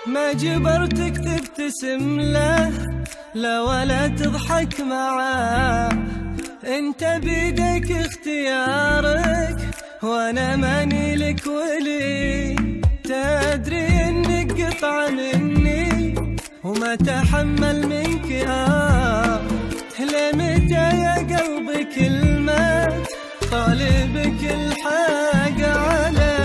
ما جبرتك تبتسم له، لا ولا تضحك معاه، انت بيدك اختيارك وانا ماني لك ولي. تدري انك قطعة مني وما تحمل منك لمتى يا قلبي كلمات طالبك الحق علي.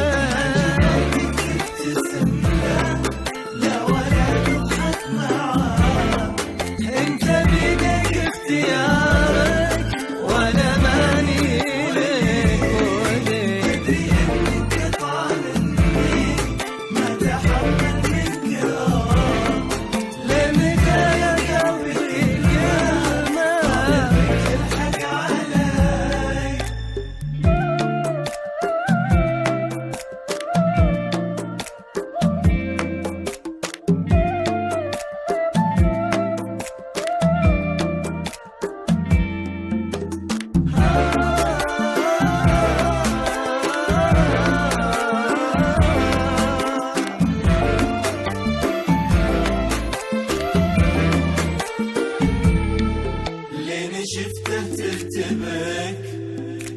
شفته ترتبك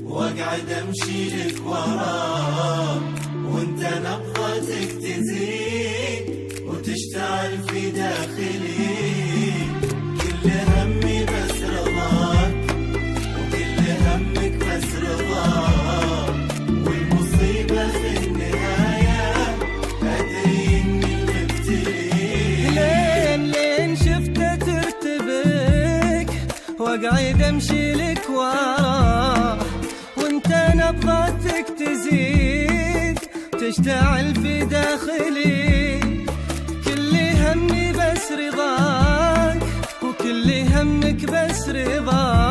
واقعد امشي لك وراه، وانت نبضتك تزيد وتشتعل في داخلي. كل همي بس رضاك وكل همك بس رضاك، والمصيبة في النهاية ادري اني مبتلي. لين شفته ترتبك واقعد امشي لك وراه، وانت نبضتك تزيد تشتعل في داخلي. كل همي بس رضاك وكل همك بس رضاك،